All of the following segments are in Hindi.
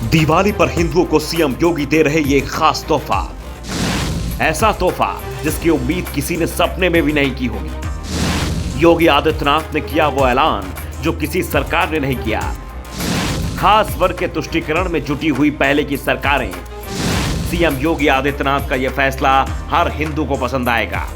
दिवाली पर हिंदुओं को सीएम योगी दे रहे ये खास तोहफा, ऐसा तोहफा जिसकी उम्मीद किसी ने सपने में भी नहीं की होगी। योगी आदित्यनाथ ने किया वो ऐलान जो किसी सरकार ने नहीं किया। खास वर्ग के तुष्टीकरण में जुटी हुई पहले की सरकारें। सीएम योगी आदित्यनाथ का यह फैसला हर हिंदू को पसंद आएगा।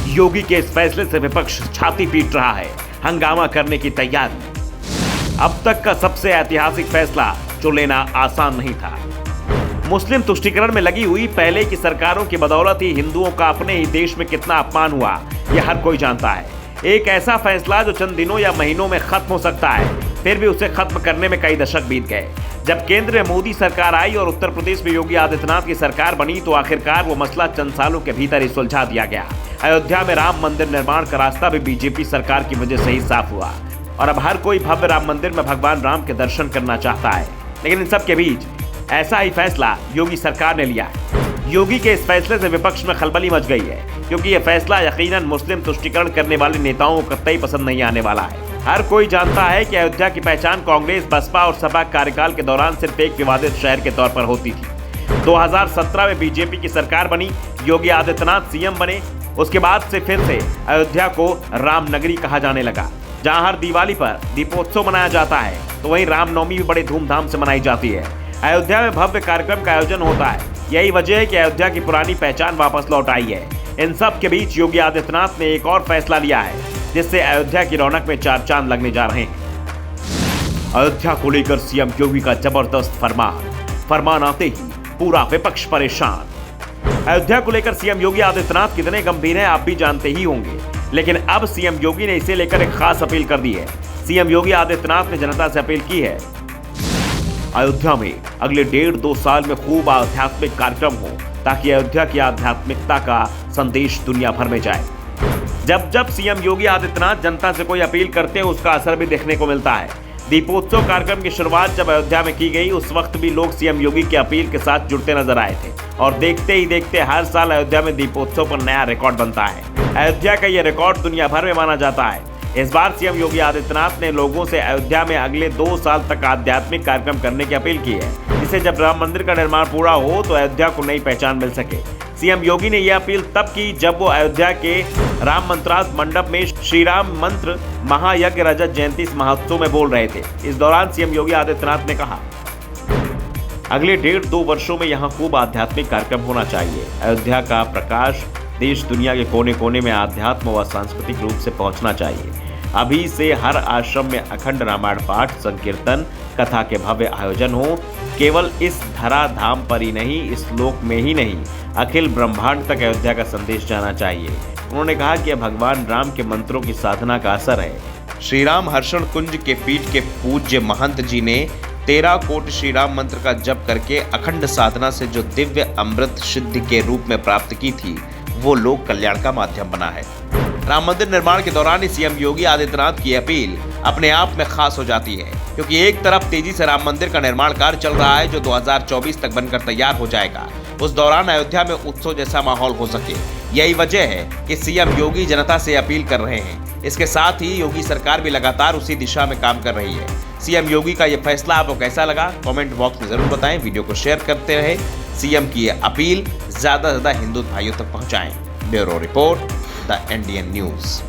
योगी के इस फैसले से विपक्ष छाती पीट रहा है, हंगामा करने की तैयारी। अब तक का सबसे ऐतिहासिक फैसला जो लेना आसान नहीं था। मुस्लिम तुष्टीकरण में लगी हुई पहले की सरकारों की बदौलत ही हिंदुओं का अपने ही देश में कितना अपमान हुआ, यह हर कोई जानता है। एक ऐसा फैसला जो चंद दिनों या महीनों में खत्म हो सकता है, फिर भी उसे खत्म करने में कई दशक बीत गए। जब केंद्र में मोदी सरकार आई और उत्तर प्रदेश में योगी आदित्यनाथ की सरकार बनी, तो आखिरकार वो मसला चंद सालों के भीतर ही सुलझा दिया गया। अयोध्या में राम मंदिर निर्माण का रास्ता भी बीजेपी सरकार की वजह से ही साफ हुआ और अब हर कोई भव्य राम मंदिर में भगवान राम के दर्शन करना चाहता है। लेकिन इन सब के बीच ऐसा ही फैसला योगी सरकार ने लिया है। योगी के इस फैसले से विपक्ष में खलबली मच गई है, क्योंकि यह फैसला यकीनन मुस्लिम तुष्टीकरण करने वाले नेताओं को कतई पसंद नहीं आने वाला है। हर कोई जानता है कि अयोध्या की पहचान कांग्रेस, बसपा और सपा कार्यकाल के दौरान सिर्फ एक विवादित शहर के तौर पर होती थी। 2017 में बीजेपी की सरकार बनी, योगी आदित्यनाथ सीएम बने। उसके बाद से फिर से अयोध्या को रामनगरी कहा जाने लगा। जहां हर दिवाली पर दीपोत्सव मनाया जाता है, तो वहीं रामनवमी भी बड़े धूमधाम से मनाई जाती है। अयोध्या में भव्य कार्यक्रम का आयोजन होता है। यही वजह है कि अयोध्या की पुरानी पहचान वापस लौट आई है। इन सब के बीच योगी आदित्यनाथ ने एक और फैसला लिया है, जिससे अयोध्या की रौनक में चार चांद लगने जा रहे हैं। अयोध्या को लेकर सीएम योगी का जबरदस्त फरमान आते ही पूरा विपक्ष परेशान। अयोध्या को लेकर सीएम योगी आदित्यनाथ कितने गंभीर हैं, आप भी जानते ही होंगे। लेकिन अब सीएम योगी ने इसे लेकर एक खास अपील कर दी है। सीएम योगी आदित्यनाथ ने जनता से अपील की है, अयोध्या में अगले 1.5-2 साल में खूब आध्यात्मिक कार्यक्रम हो, ताकि अयोध्या की आध्यात्मिकता का संदेश दुनिया भर में जाए। जब सीएम योगी आदित्यनाथ जनता से कोई अपील करते हैं, उसका असर भी देखने को मिलता है। दीपोत्सव कार्यक्रम की शुरुआत जब अयोध्या में की गई, उस वक्त भी लोग सीएम योगी की अपील के साथ जुड़ते नजर आए थे और देखते ही देखते हर साल अयोध्या में दीपोत्सव पर नया रिकॉर्ड बनता है। अयोध्या का यह रिकॉर्ड दुनिया भर में माना जाता है। इस बार सीएम योगी आदित्यनाथ ने लोगों से अयोध्या में अगले 2 साल तक आध्यात्मिक कार्यक्रम करने की अपील की है, जिससे जब राम मंदिर का निर्माण पूरा हो तो अयोध्या को नई पहचान मिल सके। सीएम योगी ने यह अपील तब की जब वो अयोध्या के राम मंत्रार्थ मंडप में श्री राम मंत्र महायज्ञ रजत जयंती महोत्सव में बोल रहे थे। इस दौरान सीएम योगी आदित्यनाथ ने कहा, अगले 1.5-2 वर्षों में यहाँ खूब आध्यात्मिक कार्यक्रम होना चाहिए। अयोध्या का प्रकाश देश दुनिया के कोने कोने में आध्यात्म व सांस्कृतिक रूप से पहुंचना चाहिए। अभी से हर आश्रम में अखंड रामायण पाठ, संकीर्तन, कथा के भव्य आयोजन हो। केवल इस धरा धाम पर ही नहीं, इस लोक में ही नहीं, अखिल ब्रह्मांड तक अयोध्या का संदेश जाना चाहिए। उन्होंने कहा कि भगवान राम के मंत्रों की साधना का असर है। श्री राम हर्षण कुंज के पीठ के पूज्य महंत जी ने 13 कोटि श्री राम मंत्र का जप करके अखंड साधना से जो दिव्य अमृत सिद्धि के रूप में प्राप्त की थी, वो लोक कल्याण का माध्यम बना है। राम मंदिर निर्माण के दौरान सीएम योगी आदित्यनाथ की अपील अपने आप में खास हो जाती है, क्योंकि एक तरफ तेजी से राम मंदिर का निर्माण कार्य चल रहा है, जो 2024 तक बनकर तैयार हो जाएगा। उस दौरान अयोध्या में उत्सव जैसा माहौल हो सके। यही वजह है कि सीएम योगी जनता से अपील कर रहे हैं। इसके साथ ही योगी सरकार भी लगातार उसी दिशा में काम कर रही है। सीएम योगी का यह फैसला आपको कैसा लगा, कमेंट बॉक्स में जरूर बताएं। वीडियो को शेयर करते रहे। सीएम की यह अपील ज्यादा से ज्यादा हिंदू भाइयों तक पहुंचाएं। Bureau report, the Indian news.